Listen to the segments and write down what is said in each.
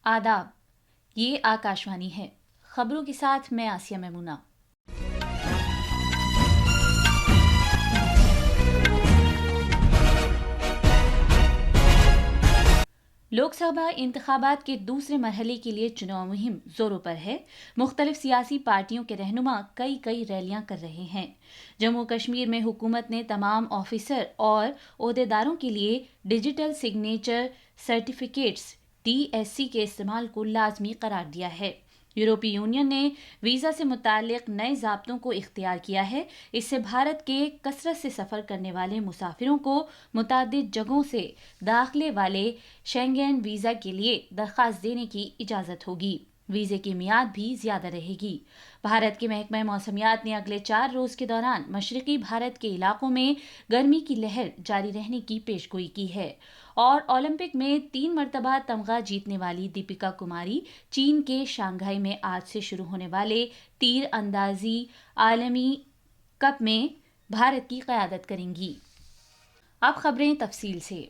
आदाब, ये आकाशवाणी है। खबरों के साथ मैं आसिया मेमूना। लोकसभा इंतखाबात के दूसरे मरहले के लिए चुनाव मुहिम जोरों पर है। मुख्तलिफ सियासी पार्टियों के रहनुमा कई रैलियां कर रहे हैं। जम्मू कश्मीर में हुकूमत ने तमाम ऑफिसर और ओहदेदारों के लिए डिजिटल सिग्नेचर सर्टिफिकेट्स DSC के इस्तेमाल को लाजमी करार दिया है। यूरोपीय यूनियन ने वीज़ा से मुताल्लिक नए ज़ाब्तों को इख्तियार किया है। इससे भारत के कसरत से सफ़र करने वाले मुसाफिरों को मुताद्दिद जगहों से दाखिले वाले शेंगेन वीज़ा के लिए दरख्वास्त देने की इजाज़त होगी। वीज़े की मियाद भी ज़्यादा रहेगी। भारत के महकमा मौसमियात ने अगले 4 रोज़ के दौरान मशरक़ी भारत के इलाकों में गर्मी की लहर जारी रहने की पेशगोई की है। और ओलंपिक में 3 मरतबा तमगा जीतने वाली दीपिका कुमारी चीन के शंघाई में आज से शुरू होने वाले तीर अंदाजी आलमी कप में भारत की क़यादत करेंगी। अब खबरें तफसील से।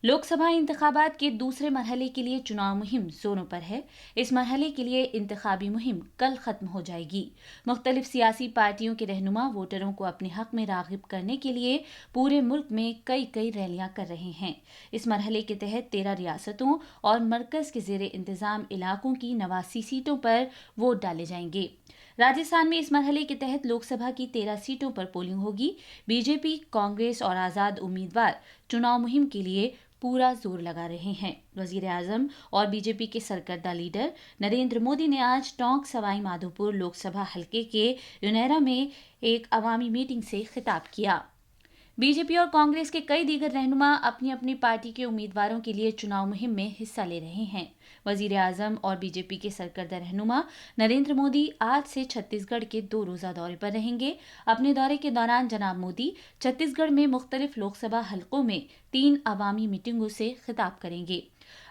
लोकसभा इंतखाबात के दूसरे मरहले के लिए चुनाव मुहिम जोरों पर है। इस मरहले के लिए इंतखाबी मुहिम कल खत्म हो जाएगी। मुख्तलिफ सियासी पार्टियों के रहनुमा वोटरों को अपने हक में राग़िब करने के लिए पूरे मुल्क में कई रैलियां कर रहे हैं। इस मरहले के तहत 13 रियासतों और मरकज़ के ज़ेरे इंतज़ाम इलाकों की 89 सीटों पर वोट डाले जाएंगे। राजस्थान में इस मरहले के तहत लोकसभा की 13 सीटों पर पोलिंग होगी। बीजेपी, कांग्रेस और आज़ाद उम्मीदवार चुनाव मुहिम के लिए पूरा जोर लगा रहे हैं। वजीर आजम और बीजेपी के सरकर्दा लीडर नरेंद्र मोदी ने आज टोंक सवाई माधोपुर लोकसभा हलके के यूनेरा में एक अवामी मीटिंग से खिताब किया। बीजेपी और कांग्रेस के कई दीगर रहनुमा अपनी अपनी पार्टी के उम्मीदवारों के लिए चुनाव मुहिम में हिस्सा ले रहे हैं। वजीर आजम और बीजेपी के सरकर्दा रहनुमा नरेंद्र मोदी आज से छत्तीसगढ़ के 2 रोज़ा दौरे पर रहेंगे। अपने दौरे के दौरान जनाब मोदी छत्तीसगढ़ में मुख्तलिफ लोकसभा हलकों में 3 अवामी मीटिंगों से खिताब करेंगे।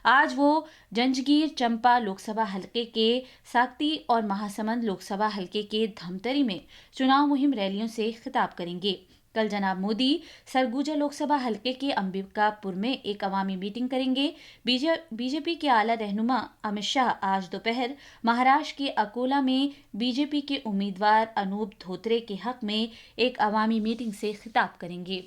आज वो जंजगीर चंपा लोकसभा हलके के साक्ती और महासमंद लोकसभा हलके के धमतरी में चुनाव मुहिम रैलियों से खिताब करेंगे। कल जनाब मोदी सरगुजा लोकसभा हलके के अंबिकापुर में एक अवामी मीटिंग करेंगे। बीजेपी के आला रहनुमा अमित शाह आज दोपहर महाराष्ट्र के अकोला में बीजेपी के उम्मीदवार अनूप धोत्रे के हक में एक अवामी मीटिंग से खिताब करेंगे।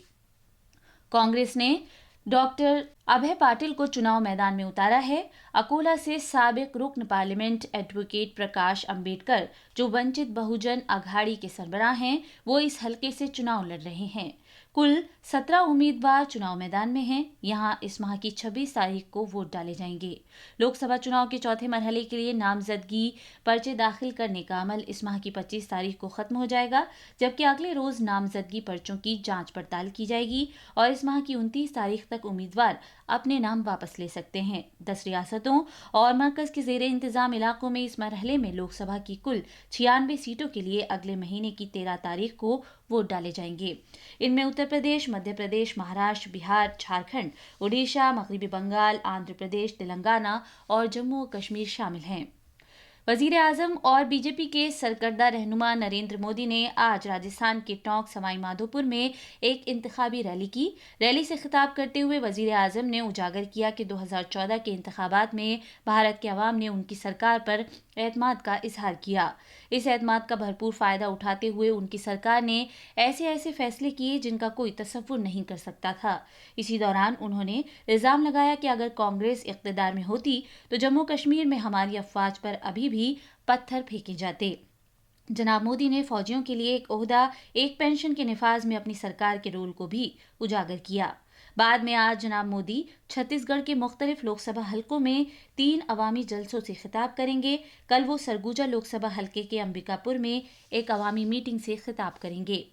कांग्रेस ने डॉक्टर अभय पाटिल को चुनाव मैदान में उतारा है। अकोला से साबिक रुकन पार्लियामेंट एडवोकेट प्रकाश अंबेडकर, जो वंचित बहुजन अघाड़ी के सरबराह हैं, वो इस हलके से चुनाव लड़ रहे हैं। कुल 17 उम्मीदवार चुनाव मैदान में हैं। यहां इस माह की 26 तारीख को वोट डाले जाएंगे। लोकसभा चुनाव के चौथे मरहले के लिए नामजदगी पर्चे दाखिल करने का अमल इस माह की 25 तारीख को खत्म हो जाएगा, जबकि अगले रोज नामजदगी पर्चों की जांच पड़ताल की जाएगी और इस माह की 29 तारीख तक उम्मीदवार अपने नाम वापस ले सकते हैं। 10 रियासतों और मरकज के ज़ेरे इंतजाम इलाकों में इस मरहले में लोकसभा की कुल 96 सीटों के लिए अगले महीने की 13 तारीख को वोट डाले जाएंगे। इनमें उत्तर प्रदेश, मध्य प्रदेश, महाराष्ट्र, बिहार, झारखंड, उड़ीसा, मगरबी बंगाल, आंध्र प्रदेश, तेलंगाना और जम्मू और कश्मीर शामिल हैं। वजीर आजम और बीजेपी के सरकर्दा रहनुमा नरेंद्र मोदी ने आज राजस्थान के टोंक सवाई माधोपुर में एक इंतखाबी रैली की। रैली से खिताब करते हुए वजीर आजम ने उजागर किया कि 2014 के इंतखाबात में भारत के अवाम ने उनकी सरकार पर एतमाद का इजहार किया। इस एतमाद का भरपूर फायदा उठाते हुए उनकी सरकार ने ऐसे फैसले किए जिनका कोई तसव्वुर नहीं कर सकता था। इसी दौरान उन्होंने इल्जाम लगाया कि अगर कांग्रेस इख्तिदार में होती तो जम्मू कश्मीर में हमारी अफवाज पर अभी भी पत्थर फेंके जाते। जनाब मोदी ने फौजियों के लिए एक ओहदा, एक पेंशन के निफाज में अपनी सरकार के रोल को भी उजागर किया। बाद में आज जनाब मोदी छत्तीसगढ़ के मुख्तलिफ लोकसभा हलकों में 3 अवामी जलसों से खिताब करेंगे। कल वो सरगुजा लोकसभा हलके के अंबिकापुर में एक अवामी मीटिंग से खिताब करेंगे।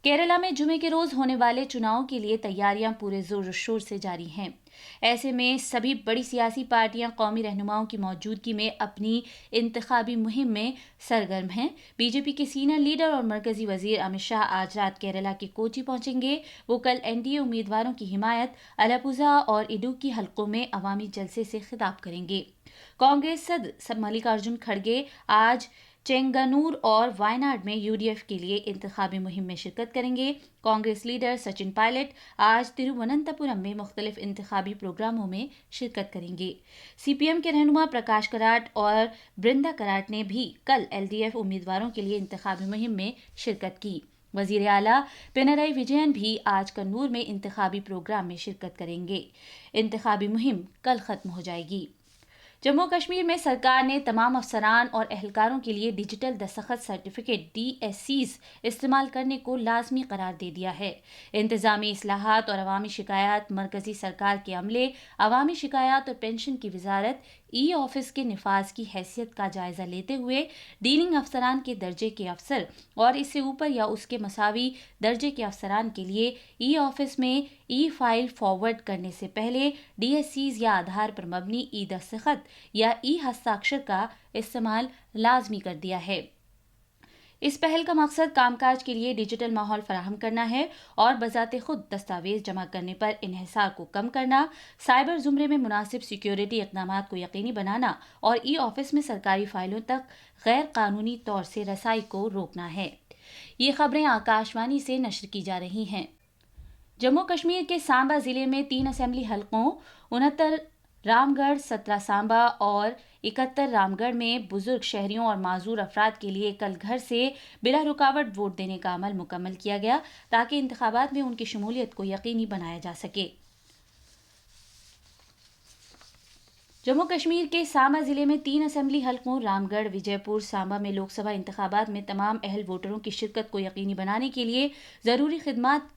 केरला में जुमे के रोज होने वाले चुनाव के लिए तैयारियां पूरे जोर शोर से जारी हैं। ऐसे में सभी बड़ी सियासी पार्टियां कौमी रहनुमाओं की मौजूदगी में अपनी इंतखाबी मुहिम में सरगर्म हैं। बीजेपी के सीनियर लीडर और मरकजी वजीर अमित शाह आज रात केरला के कोची पहुंचेंगे। वो कल एनडीए उम्मीदवारों की हिमायत अलापुझा और इडुक्की हलकों में अवामी जलसे से खिताब करेंगे। कांग्रेस सदस्य मल्लिकार्जुन खड़गे आज چنگانور اور وائناڈ میں UDF کے لیے انتخابی مہم میں شرکت کریں گے۔ کانگریس لیڈر سچن پائلٹ آج ترووننتپورم میں مختلف انتخابی پروگراموں میں شرکت کریں گے۔ CPM کے رہنما پرکاش کراٹ اور برندا کراٹ نے بھی کل LDF امیدواروں کے لیے انتخابی مہم میں شرکت کی۔ وزیر اعلیٰ پنرائی وجین بھی آج کنور میں انتخابی پروگرام میں شرکت کریں گے۔ انتخابی مہم کل ختم ہو جائے گی۔ جموں کشمیر میں سرکار نے تمام افسران اور اہلکاروں کے لیے ڈیجیٹل دستخط سرٹیفکیٹ DSCs استعمال کرنے کو لازمی قرار دے دیا ہے۔ انتظامی اصلاحات اور عوامی شکایات مرکزی سرکار کے عملے، عوامی شکایات اور پنشن کی وزارت آفس کے نفاذ کی حیثیت کا جائزہ لیتے ہوئے ڈیلنگ افسران کے درجے کے افسر اور اس سے اوپر یا اس کے مساوی درجے کے افسران کے لیے آفس میں فائل فارورڈ کرنے سے پہلے DSCs یا آدھار پر مبنی دستخط یا ہستاکشر کا استعمال لازمی کر دیا ہے۔ اس پہل کا مقصد کام کاج کے لیے ڈیجیٹل ماحول فراہم کرنا ہے اور بذات خود دستاویز جمع کرنے پر انحصار کو کم کرنا، سائبر زمرے میں مناسب سیکیورٹی اقدامات کو یقینی بنانا اور آفس میں سرکاری فائلوں تک غیر قانونی طور سے رسائی کو روکنا ہے۔ یہ خبریں آکاشوانی سے نشر کی جا رہی ہیں۔ جموں کشمیر کے سانبا ضلع میں 3 اسمبلی حلقوں 69 رام گڑھ، 17 سانبا اور 71 رام گڑھ میں بزرگ شہریوں اور معذور افراد کے لیے کل گھر سے بلا رکاوٹ ووٹ دینے کا عمل مکمل کیا گیا تاکہ انتخابات میں ان کی شمولیت کو یقینی بنایا جا سکے۔ جموں کشمیر کے سانبا ضلع میں 3 اسمبلی حلقوں رام گڑھ، وجے پور، سانبا میں لوک سبھا انتخابات میں تمام اہل ووٹروں کی شرکت کو یقینی بنانے کے لیے ضروری خدمات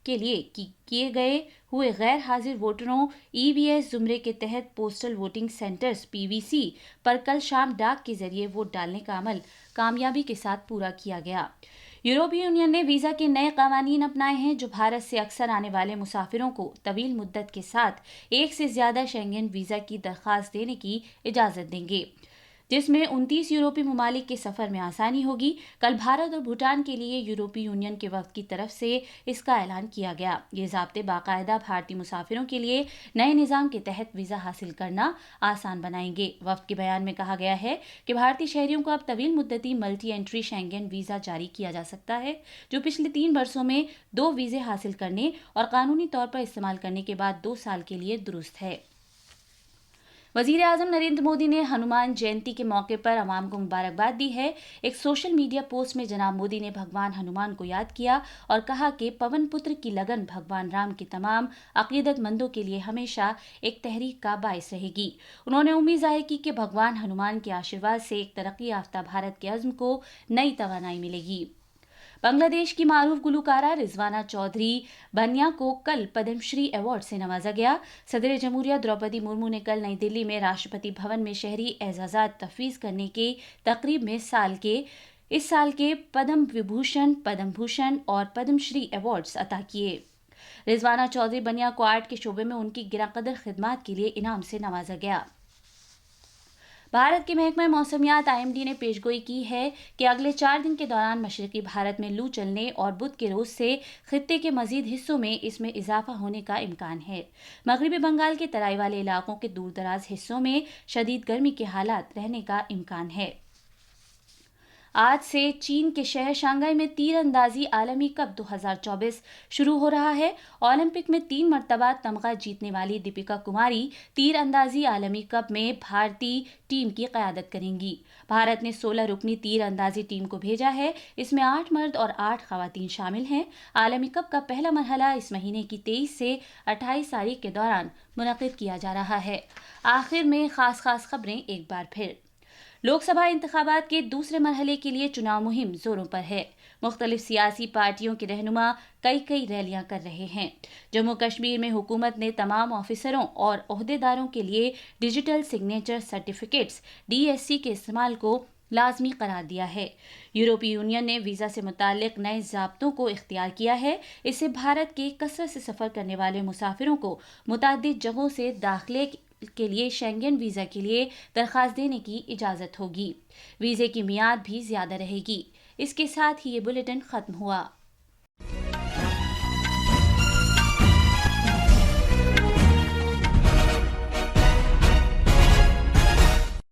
کے لیے کیے گئے ہوئے غیر حاضر ووٹروں EVS زمرے کے تحت پوسٹل ووٹنگ سینٹرز PVC پر کل شام ڈاک کے ذریعے ووٹ ڈالنے کا عمل کامیابی کے ساتھ پورا کیا گیا۔ یورپی یونین نے ویزا کے نئے قوانین اپنائے ہیں جو بھارت سے اکثر آنے والے مسافروں کو طویل مدت کے ساتھ ایک سے زیادہ شینگن ویزا کی درخواست دینے کی اجازت دیں گے، جس میں 29 یورپی ممالک کے سفر میں آسانی ہوگی۔ کل بھارت اور بھوٹان کے لیے یورپی یونین کے وفد کی طرف سے اس کا اعلان کیا گیا۔ یہ ضابطے باقاعدہ بھارتی مسافروں کے لیے نئے نظام کے تحت ویزا حاصل کرنا آسان بنائیں گے۔ وفد کے بیان میں کہا گیا ہے کہ بھارتی شہریوں کو اب طویل مدتی ملٹی انٹری شینگن ویزا جاری کیا جا سکتا ہے، جو پچھلے 3 برسوں میں 2 ویزے حاصل کرنے اور قانونی طور پر استعمال کرنے کے بعد 2 سال کے لیے درست ہے۔ وزیر اعظم نریندر مودی نے ہنومان جینتی کے موقع پر عوام کو مبارکباد دی ہے۔ ایک سوشل میڈیا پوسٹ میں جناب مودی نے بھگوان ہنومان کو یاد کیا اور کہا کہ پون پتر کی لگن بھگوان رام کے تمام عقیدت مندوں کے لیے ہمیشہ ایک تحریک کا باعث رہے گی۔ انہوں نے امید ظاہر کی کہ بھگوان ہنومان کے آشیرواد سے ایک ترقی یافتہ بھارت کے عزم کو نئی توانائی ملے گی۔ بنگلہ دیش کی معروف گلوکارہ رضوانہ چودھری بنیا کو کل پدم شری ایوارڈ سے نوازا گیا۔ صدر جمہوریہ دروپدی مرمو نے کل نئی دلی میں راشٹرپتی بھون میں شہری اعزازات تفویض کرنے کی تقریب میں اس سال کے پدم وبھوشن، پدم بھوشن اور پدم شری ایوارڈز عطا کیے۔ رضوانہ چودھری بنیا کو آرٹ کے شعبے میں ان کی گراں قدر خدمات کے لیے انعام سے نوازا گیا۔ بھارت کے محکمہ موسمیات IMD نے پیشگوئی کی ہے کہ اگلے 4 دن کے دوران مشرقی بھارت میں لو چلنے اور بدھ کے روز سے خطے کے مزید حصوں میں اس میں اضافہ ہونے کا امکان ہے۔ مغربی بنگال کے ترائی والے علاقوں کے دور دراز حصوں میں شدید گرمی کے حالات رہنے کا امکان ہے۔ آج سے چین کے شہر شنگھائی میں تیر اندازی عالمی کپ 2024 شروع ہو رہا ہے۔ اولمپک میں 3 مرتبہ تمغہ جیتنے والی دیپیکا کماری تیر اندازی عالمی کپ میں بھارتی ٹیم کی قیادت کریں گی۔ بھارت نے 16 رکنی تیر اندازی ٹیم کو بھیجا ہے۔ اس میں 8 مرد اور 8 خواتین شامل ہیں۔ عالمی کپ کا پہلا مرحلہ اس مہینے کی 23 سے 28 تاریخ کے دوران منعقد کیا جا رہا ہے۔ آخر میں خاص خبریں ایک بار پھر۔ لوک سبھا انتخابات کے دوسرے مرحلے کے لیے چناؤ مہم زوروں پر ہے۔ مختلف سیاسی پارٹیوں کے رہنما کئی ریلیاں کر رہے ہیں۔ جموں کشمیر میں حکومت نے تمام آفیسروں اور عہدیداروں کے لیے ڈیجیٹل سگنیچر سرٹیفکیٹس DSC کے استعمال کو لازمی قرار دیا ہے۔ یورپی یونین نے ویزا سے متعلق نئے ضابطوں کو اختیار کیا ہے۔ اس سے بھارت کے کثرت سے سفر کرنے والے مسافروں کو متعدد جگہوں سے داخلے کے لیے شینگن ویزا کے لیے درخواست دینے کی اجازت ہوگی۔ ویزے کی میعاد بھی زیادہ رہے گی۔ اس کے ساتھ ہی یہ بلیٹن ختم ہوا۔